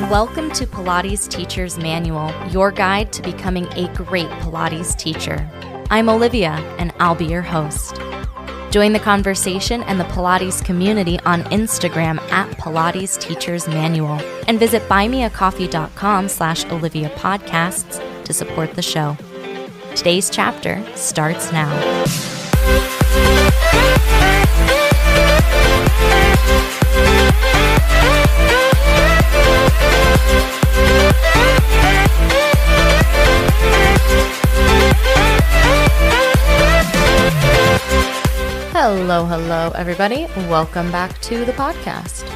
Welcome to Pilates Teacher's Manual, your guide to becoming a great Pilates teacher. I'm Olivia, and I'll be your host. Join the conversation and the Pilates community on Instagram at Pilates Teacher's Manual, and visit buymeacoffee.com/Olivia Podcasts to support the show. Today's chapter starts now. Hello, everybody. Welcome back to the podcast.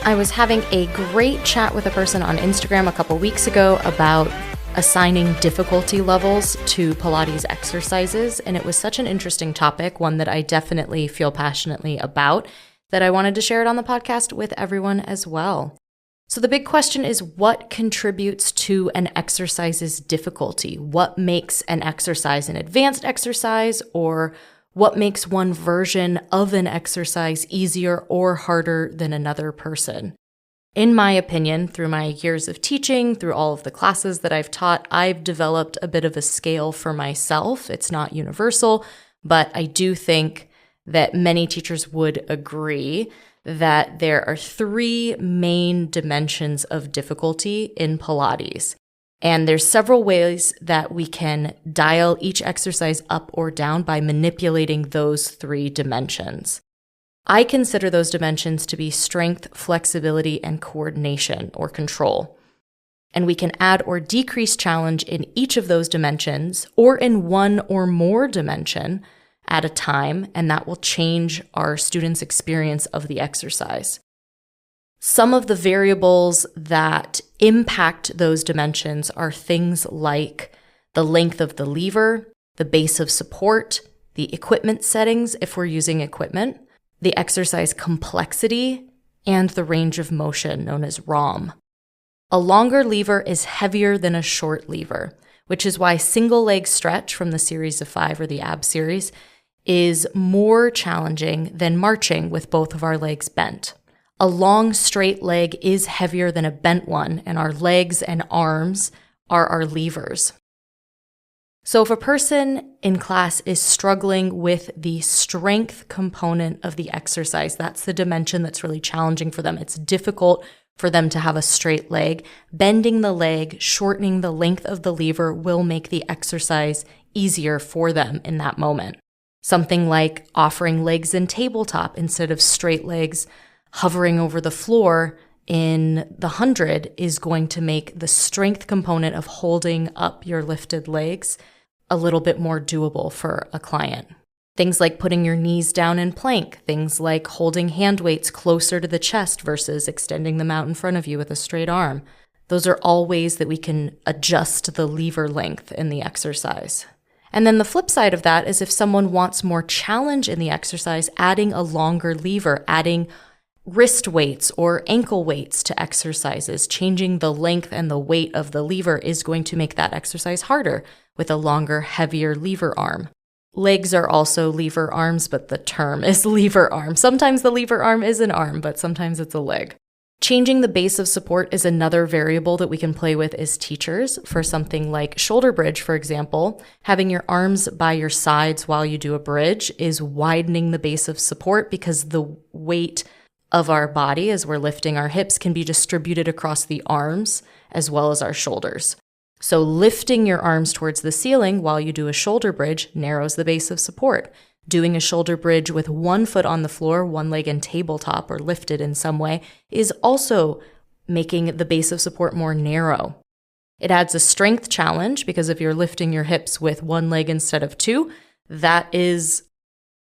I was having a great chat with a person on Instagram a couple weeks ago about assigning difficulty levels to Pilates exercises, and it was such an interesting topic, one that I definitely feel passionately about, that I wanted to share it on the podcast with everyone as well. So the big question is, what contributes to an exercise's difficulty? What makes an exercise an advanced exercise, or what makes one version of an exercise easier or harder than another person? In my opinion, through my years of teaching, through all of the classes that I've taught, I've developed a bit of a scale for myself. It's not universal, but I do think that many teachers would agree that there are three main dimensions of difficulty in Pilates. And there's several ways that we can dial each exercise up or down by manipulating those three dimensions. I consider those dimensions to be strength, flexibility, and coordination or control. And we can add or decrease challenge in each of those dimensions or in one or more dimension at a time, and that will change our students' experience of the exercise. Some of the variables that impact those dimensions are things like the length of the lever, the base of support, the equipment settings if we're using equipment, the exercise complexity, and the range of motion known as ROM. A longer lever is heavier than a short lever, which is why single leg stretch from the series of 5 or the ab series is more challenging than marching with both of our legs bent. A long straight leg is heavier than a bent one, and our legs and arms are our levers. So if a person in class is struggling with the strength component of the exercise, that's the dimension that's really challenging for them. It's difficult for them to have a straight leg. Bending the leg, shortening the length of the lever will make the exercise easier for them in that moment. Something like offering legs in tabletop instead of straight legs hovering over the floor in the 100 is going to make the strength component of holding up your lifted legs a little bit more doable for a client. Things like putting your knees down in plank, things like holding hand weights closer to the chest versus extending them out in front of you with a straight arm. Those are all ways that we can adjust the lever length in the exercise. And then the flip side of that is if someone wants more challenge in the exercise, adding a longer lever, adding wrist weights or ankle weights to exercises, changing the length and the weight of the lever is going to make that exercise harder with a longer, heavier lever arm. Legs are also lever arms, but the term is lever arm. Sometimes the lever arm is an arm, but sometimes it's a leg. Changing the base of support is another variable that we can play with as teachers. For something like shoulder bridge, for example, having your arms by your sides while you do a bridge is widening the base of support because the weight of our body as we're lifting our hips can be distributed across the arms as well as our shoulders. So lifting your arms towards the ceiling while you do a shoulder bridge narrows the base of support. Doing a shoulder bridge with one foot on the floor, one leg in tabletop or lifted in some way is also making the base of support more narrow. It adds a strength challenge because if you're lifting your hips with one leg instead of two, that is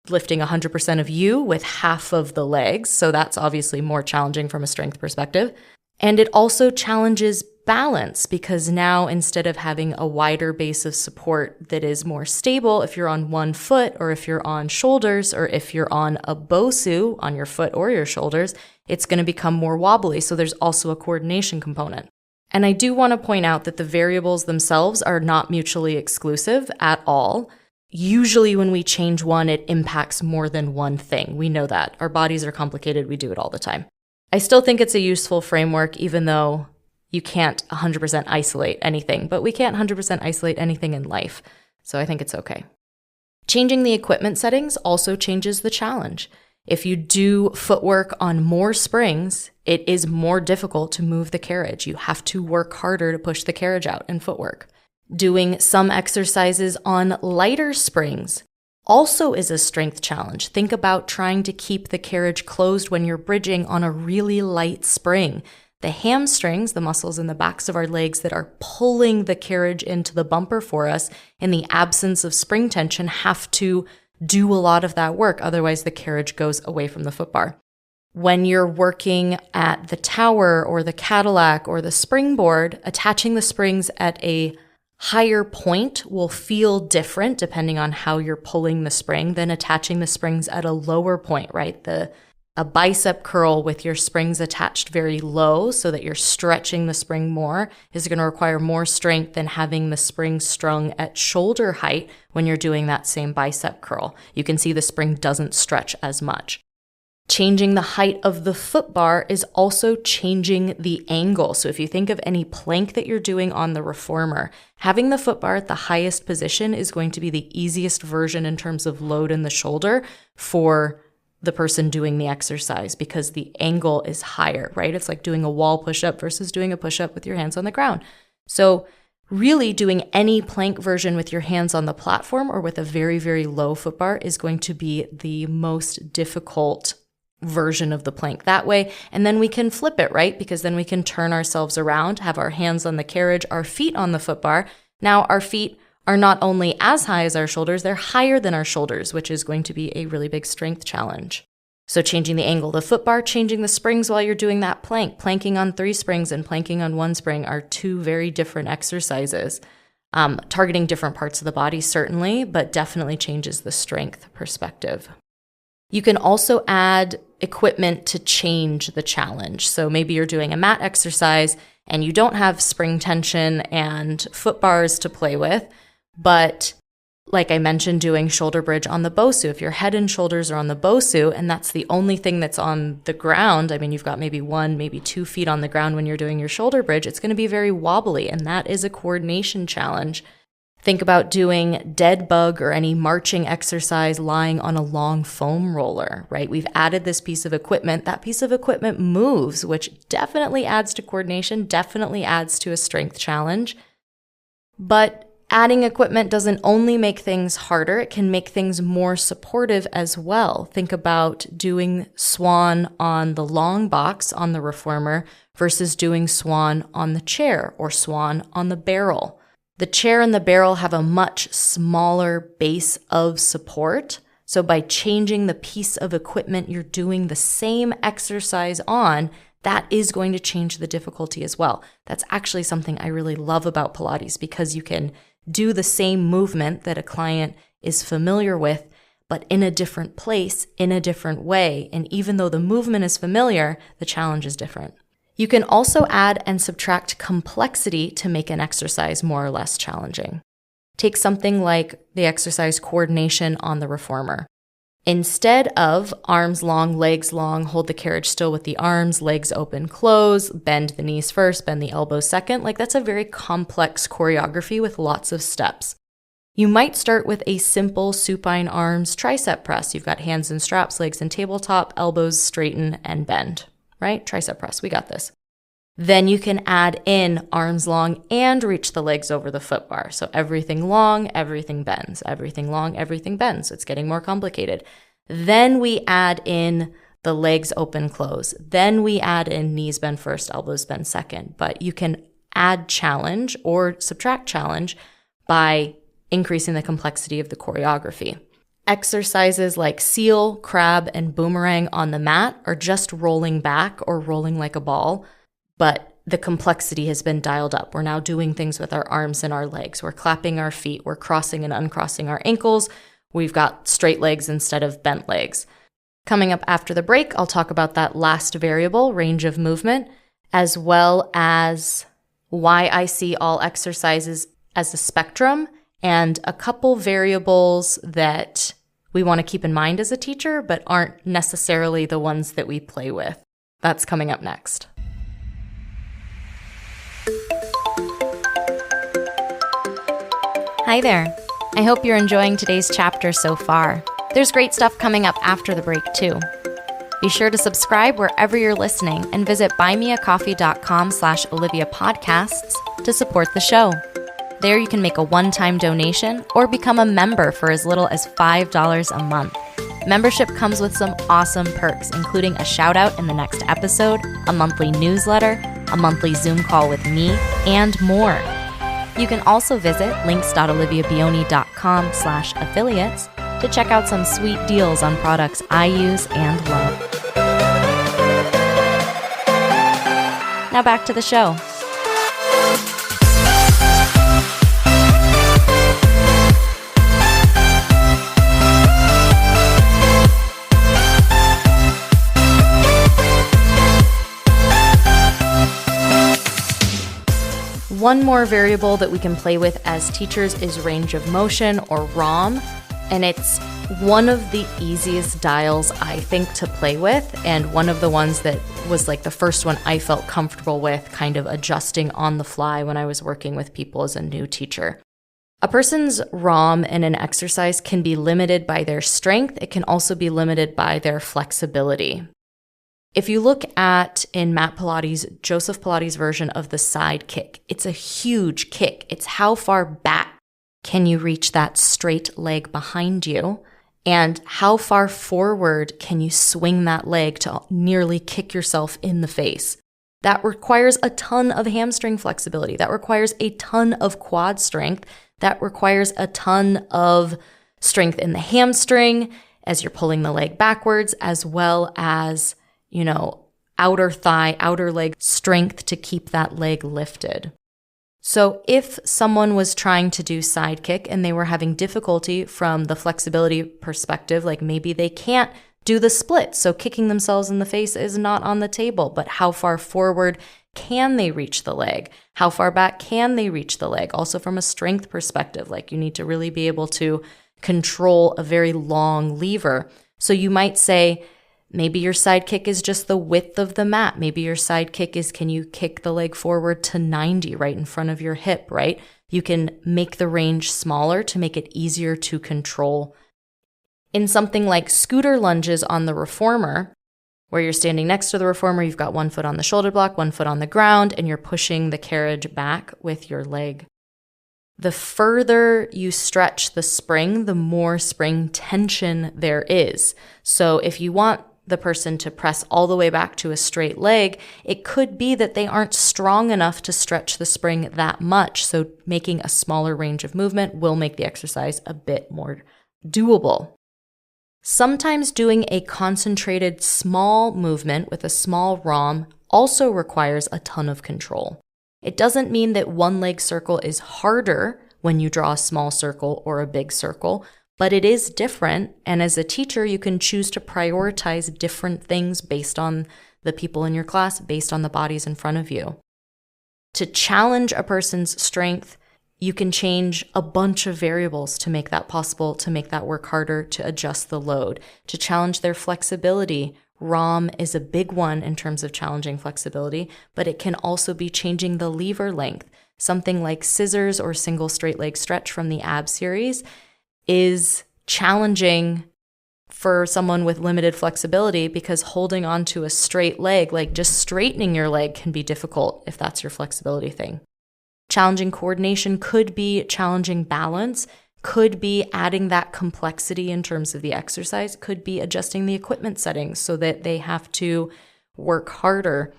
lifting 100% of you with half of the legs. So that's obviously more challenging from a strength perspective. And it also challenges balance because now instead of having a wider base of support that is more stable, if you're on one foot or if you're on shoulders or if you're on a bosu on your foot or your shoulders, it's going to become more wobbly. So there's also a coordination component. And I do want to point out that the variables themselves are not mutually exclusive at all. Usually when we change one, it impacts more than one thing. We know that. Our bodies are complicated. We do it all the time. I still think it's a useful framework, even though you can't 100% isolate anything, but we can't 100% isolate anything in life. So I think it's okay. Changing the equipment settings also changes the challenge. If you do footwork on more springs, it is more difficult to move the carriage. You have to work harder to push the carriage out in footwork. Doing some exercises on lighter springs also is a strength challenge. Think about trying to keep the carriage closed when you're bridging on a really light spring. The hamstrings, the muscles in the backs of our legs that are pulling the carriage into the bumper for us in the absence of spring tension, have to do a lot of that work. Otherwise, the carriage goes away from the footbar. When you're working at the tower or the Cadillac or the springboard, attaching the springs at a higher point will feel different depending on how you're pulling the spring than attaching the springs at a lower point, right? A bicep curl with your springs attached very low so that you're stretching the spring more is going to require more strength than having the spring strung at shoulder height when you're doing that same bicep curl. You can see the spring doesn't stretch as much. Changing the height of the foot bar is also changing the angle. So if you think of any plank that you're doing on the reformer, having the foot bar at the highest position is going to be the easiest version in terms of load in the shoulder for the person doing the exercise because the angle is higher, right? It's like doing a wall push-up versus doing a push-up with your hands on the ground. So really doing any plank version with your hands on the platform or with a very, very low foot bar is going to be the most difficult version of the plank that way. And then we can flip it, right? Because then we can turn ourselves around, have our hands on the carriage, our feet on the foot bar. Now our feet are not only as high as our shoulders, they're higher than our shoulders, which is going to be a really big strength challenge. So changing the angle of the foot bar, changing the springs while you're doing that plank. Planking on 3 springs and planking on 1 spring are 2 very different exercises. Targeting different parts of the body, certainly, but definitely changes the strength perspective. You can also add equipment to change the challenge. So maybe you're doing a mat exercise and you don't have spring tension and foot bars to play with, but like I mentioned, doing shoulder bridge on the Bosu. If your head and shoulders are on the Bosu and that's the only thing that's on the ground, I mean, you've got maybe 1, maybe 2 feet on the ground when you're doing your shoulder bridge, it's going to be very wobbly, and that is a coordination challenge. Think about doing dead bug or any marching exercise lying on a long foam roller, right? We've added this piece of equipment. That piece of equipment moves, which definitely adds to coordination, definitely adds to a strength challenge. But adding equipment doesn't only make things harder, it can make things more supportive as well. Think about doing swan on the long box on the reformer versus doing swan on the chair or swan on the barrel. The chair and the barrel have a much smaller base of support. So by changing the piece of equipment you're doing the same exercise on, that is going to change the difficulty as well. That's actually something I really love about Pilates because you can do the same movement that a client is familiar with, but in a different place, in a different way. And even though the movement is familiar, the challenge is different. You can also add and subtract complexity to make an exercise more or less challenging. Take something like the exercise coordination on the reformer. Instead of arms long, legs long, hold the carriage still with the arms, legs open, close, bend the knees first, bend the elbows second, like that's a very complex choreography with lots of steps. You might start with a simple supine arms tricep press. You've got hands in straps, legs in tabletop, elbows straighten and bend, right? Tricep press, we got this. Then you can add in arms long and reach the legs over the foot bar. So everything long, everything bends. Everything long, everything bends. So it's getting more complicated. Then we add in the legs open, close. Then we add in knees bend first, elbows bend second. But you can add challenge or subtract challenge by increasing the complexity of the choreography. Exercises like seal, crab, and boomerang on the mat are just rolling back or rolling like a ball, but the complexity has been dialed up. We're now doing things with our arms and our legs. We're clapping our feet. We're crossing and uncrossing our ankles. We've got straight legs instead of bent legs. Coming up after the break, I'll talk about that last variable, range of movement, as well as why I see all exercises as a spectrum and a couple variables that we want to keep in mind as a teacher, but aren't necessarily the ones that we play with. That's coming up next. Hi there. I hope you're enjoying today's chapter so far. There's great stuff coming up after the break, too. Be sure to subscribe wherever you're listening and visit buymeacoffee.com/Olivia Podcasts to support the show. There you can make a one-time donation or become a member for as little as $5 a month. Membership comes with some awesome perks, including a shout-out in the next episode, a monthly newsletter, a monthly Zoom call with me, and more. You can also visit links.oliviabioni.com/affiliates to check out some sweet deals on products I use and love. Now back to the show. One more variable that we can play with as teachers is range of motion, or ROM, and it's one of the easiest dials, I think, to play with, and one of the ones that was like the first one I felt comfortable with kind of adjusting on the fly when I was working with people as a new teacher. A person's ROM in an exercise can be limited by their strength. It can also be limited by their flexibility. If you look at, in Matt Pilates, Joseph Pilates' version of the side kick, it's a huge kick. It's how far back can you reach that straight leg behind you, and how far forward can you swing that leg to nearly kick yourself in the face. That requires a ton of hamstring flexibility. That requires a ton of quad strength. That requires a ton of strength in the hamstring as you're pulling the leg backwards, as well as outer thigh, outer leg strength to keep that leg lifted. So if someone was trying to do side kick and they were having difficulty from the flexibility perspective, like maybe they can't do the split, so kicking themselves in the face is not on the table, but how far forward can they reach the leg? How far back can they reach the leg? Also from a strength perspective, like you need to really be able to control a very long lever. So you might say, maybe your side kick is just the width of the mat. Maybe your side kick is, can you kick the leg forward to 90 right in front of your hip, right? You can make the range smaller to make it easier to control. In something like scooter lunges on the reformer, where you're standing next to the reformer, you've got one foot on the shoulder block, one foot on the ground, and you're pushing the carriage back with your leg. The further you stretch the spring, the more spring tension there is. So if you want the person to press all the way back to a straight leg, it could be that they aren't strong enough to stretch the spring that much. So making a smaller range of movement will make the exercise a bit more doable. Sometimes doing a concentrated small movement with a small ROM also requires a ton of control. It doesn't mean that one leg circle is harder when you draw a small circle or a big circle, but it is different, and as a teacher, you can choose to prioritize different things based on the people in your class, based on the bodies in front of you. To challenge a person's strength, you can change a bunch of variables to make that possible, to make that work harder, to adjust the load. To challenge their flexibility, ROM is a big one in terms of challenging flexibility, but it can also be changing the lever length. Something like scissors or single straight leg stretch from the ab series is challenging for someone with limited flexibility, because holding on to a straight leg, like just straightening your leg, can be difficult if that's your flexibility thing. Challenging coordination could be challenging balance, could be adding that complexity in terms of the exercise, could be adjusting the equipment settings so that they have to work harder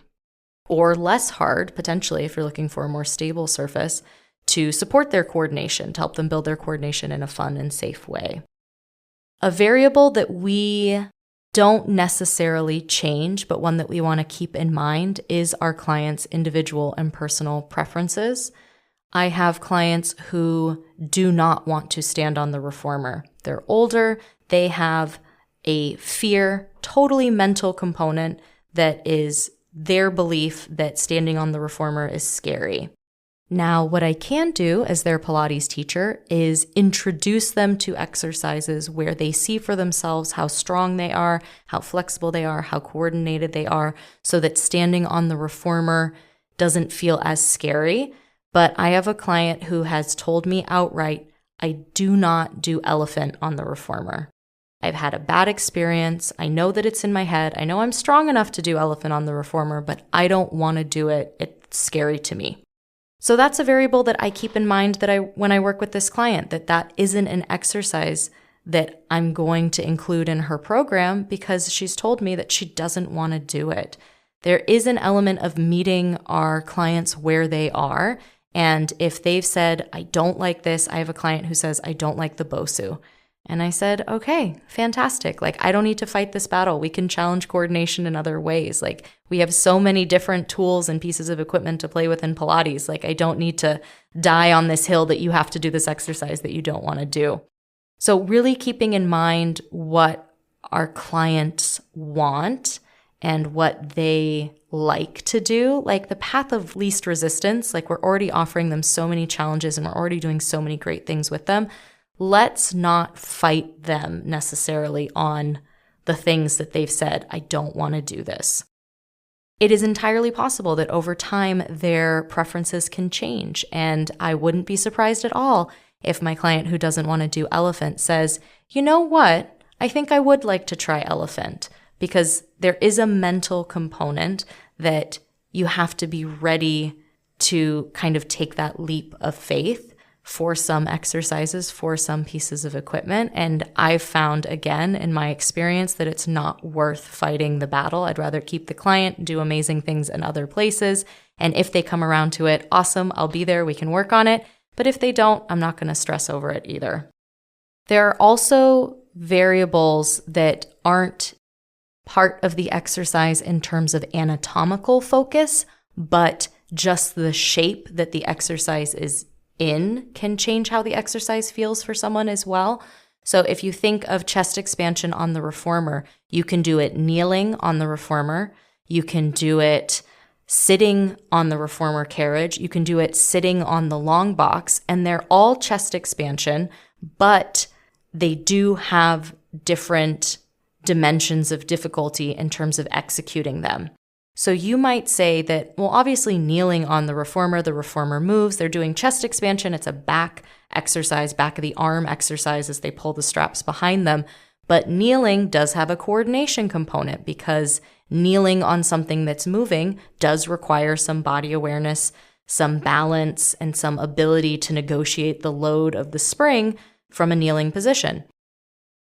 or less hard, potentially, if you're looking for a more stable surface, to support their coordination, to help them build their coordination in a fun and safe way. A variable that we don't necessarily change, but one that we want to keep in mind, is our clients' individual and personal preferences. I have clients who do not want to stand on the reformer. They're older, they have a fear, totally mental component that is their belief that standing on the reformer is scary. Now, what I can do as their Pilates teacher is introduce them to exercises where they see for themselves how strong they are, how flexible they are, how coordinated they are, so that standing on the reformer doesn't feel as scary. But I have a client who has told me outright, I do not do elephant on the reformer. I've had a bad experience. I know that it's in my head. I know I'm strong enough to do elephant on the reformer, but I don't want to do it. It's scary to me. So that's a variable that I keep in mind when I work with this client, that isn't an exercise that I'm going to include in her program because she's told me that she doesn't want to do it. There is an element of meeting our clients where they are. And if they've said, I don't like this, I have a client who says, I don't like the Bosu. And I said, okay, fantastic. Like, I don't need to fight this battle. We can challenge coordination in other ways. Like, we have so many different tools and pieces of equipment to play with in Pilates. Like, I don't need to die on this hill that you have to do this exercise that you don't want to do. So really keeping in mind what our clients want and what they like to do, like the path of least resistance, like we're already offering them so many challenges and we're already doing so many great things with them. Let's not fight them necessarily on the things that they've said, I don't want to do this. It is entirely possible that over time their preferences can change, and I wouldn't be surprised at all if my client who doesn't want to do elephant says, you know what, I think I would like to try elephant, because there is a mental component that you have to be ready to kind of take that leap of faith for some exercises, for some pieces of equipment. And I've found, again, in my experience, that it's not worth fighting the battle. I'd rather keep the client, do amazing things in other places. And if they come around to it, awesome, I'll be there, we can work on it. But if they don't, I'm not going to stress over it either. There are also variables that aren't part of the exercise in terms of anatomical focus, but just the shape that the exercise is in can change how the exercise feels for someone as well. So if you think of chest expansion on the reformer, you can do it kneeling on the reformer. You can do it sitting on the reformer carriage. You can do it sitting on the long box, and they're all chest expansion, but they do have different dimensions of difficulty in terms of executing them. So you might say that, well, obviously kneeling on the reformer moves, they're doing chest expansion, it's a back exercise, back of the arm exercise as they pull the straps behind them. But kneeling does have a coordination component because kneeling on something that's moving does require some body awareness, some balance, and some ability to negotiate the load of the spring from a kneeling position.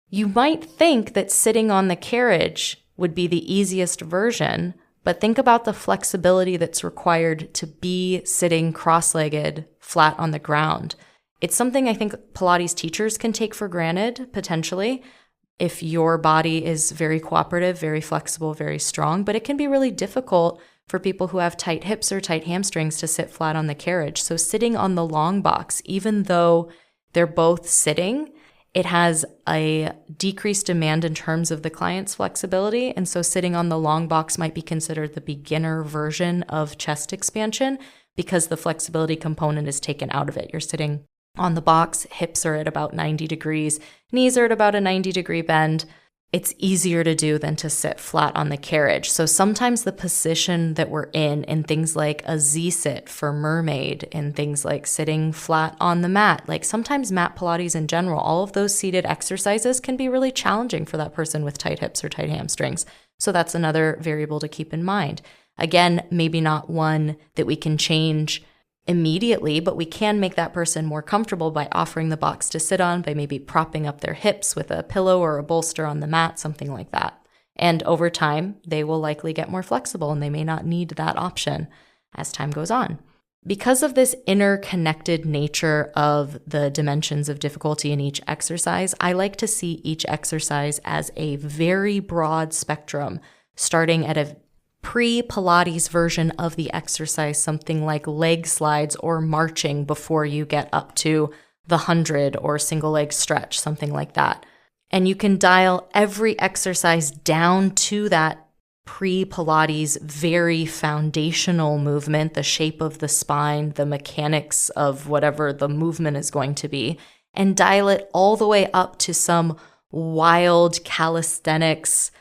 You might think that sitting on the carriage would be the easiest version, but think about the flexibility that's required to be sitting cross-legged, flat on the ground. It's something I think Pilates teachers can take for granted, potentially, if your body is very cooperative, very flexible, very strong, but it can be really difficult for people who have tight hips or tight hamstrings to sit flat on the carriage. So sitting on the long box, even though they're both sitting, it has a decreased demand in terms of the client's flexibility. And so sitting on the long box might be considered the beginner version of chest expansion because the flexibility component is taken out of it. You're sitting on the box, hips are at about 90 degrees, knees are at about a 90-degree bend. It's easier to do than to sit flat on the carriage. So sometimes the position that we're in things like a Z-sit for mermaid, and things like sitting flat on the mat, like sometimes mat Pilates in general, all of those seated exercises can be really challenging for that person with tight hips or tight hamstrings. So that's another variable to keep in mind. Again, maybe not one that we can change immediately, but we can make that person more comfortable by offering the box to sit on, by maybe propping up their hips with a pillow or a bolster on the mat, something like that. And over time, they will likely get more flexible and they may not need that option as time goes on. Because of this interconnected nature of the dimensions of difficulty in each exercise, I like to see each exercise as a very broad spectrum, starting at a pre-Pilates version of the exercise, something like leg slides or marching before you get up to the 100 or single leg stretch, something like that. And you can dial every exercise down to that pre-Pilates very foundational movement, the shape of the spine, the mechanics of whatever the movement is going to be, and dial it all the way up to some wild calisthenics,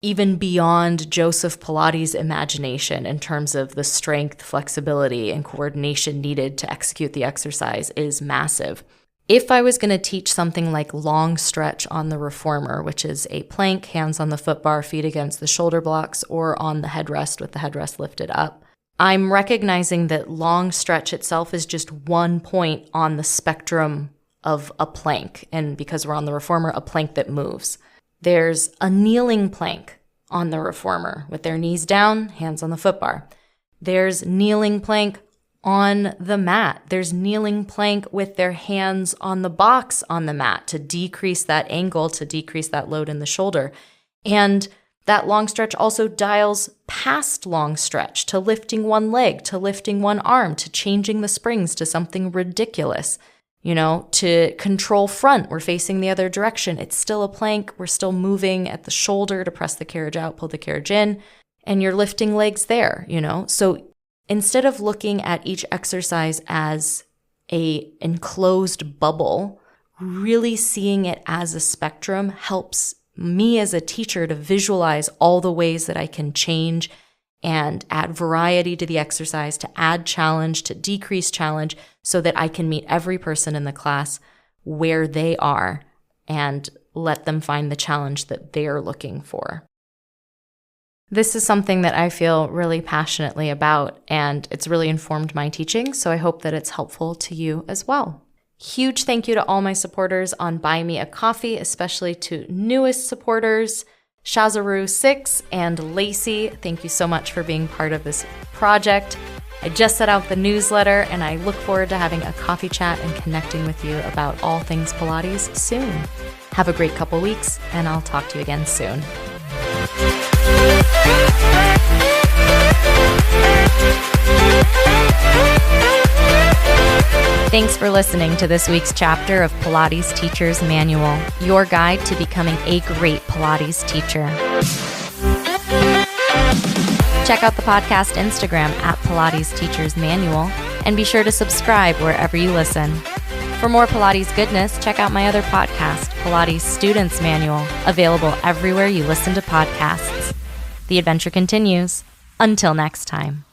even beyond Joseph Pilates' imagination in terms of the strength, flexibility, and coordination needed to execute the exercise is massive. If I was going to teach something like long stretch on the reformer, which is a plank, hands on the foot bar, feet against the shoulder blocks, or on the headrest with the headrest lifted up, I'm recognizing that long stretch itself is just one point on the spectrum of a plank. And because we're on the reformer, a plank that moves. There's a kneeling plank on the reformer with their knees down, hands on the foot bar. There's kneeling plank on the mat. There's kneeling plank with their hands on the box on the mat to decrease that angle, to decrease that load in the shoulder. And that long stretch also dials past long stretch to lifting one leg, to lifting one arm, to changing the springs to something ridiculous. To control front, we're facing the other direction. It's still a plank. We're still moving at the shoulder to press the carriage out, pull the carriage in, and you're lifting legs there, So instead of looking at each exercise as a enclosed bubble, really seeing it as a spectrum helps me as a teacher to visualize all the ways that I can change and add variety to the exercise, to add challenge, to decrease challenge, so that I can meet every person in the class where they are and let them find the challenge that they're looking for. This is something that I feel really passionately about, and it's really informed my teaching, so I hope that it's helpful to you as well. Huge thank you to all my supporters on Buy Me a Coffee, especially to newest supporters, Shazaru6 and Lacey. Thank you so much for being part of this project. I just set out the newsletter, and I look forward to having a coffee chat and connecting with you about all things Pilates soon. Have a great couple weeks, and I'll talk to you again soon. Thanks for listening to this week's chapter of Pilates Teacher's Manual, your guide to becoming a great Pilates teacher. Check out the podcast Instagram at Pilates Teacher's Manual, and be sure to subscribe wherever you listen. For more Pilates goodness, check out my other podcast, Pilates Student's Manual, available everywhere you listen to podcasts. The adventure continues. Until next time.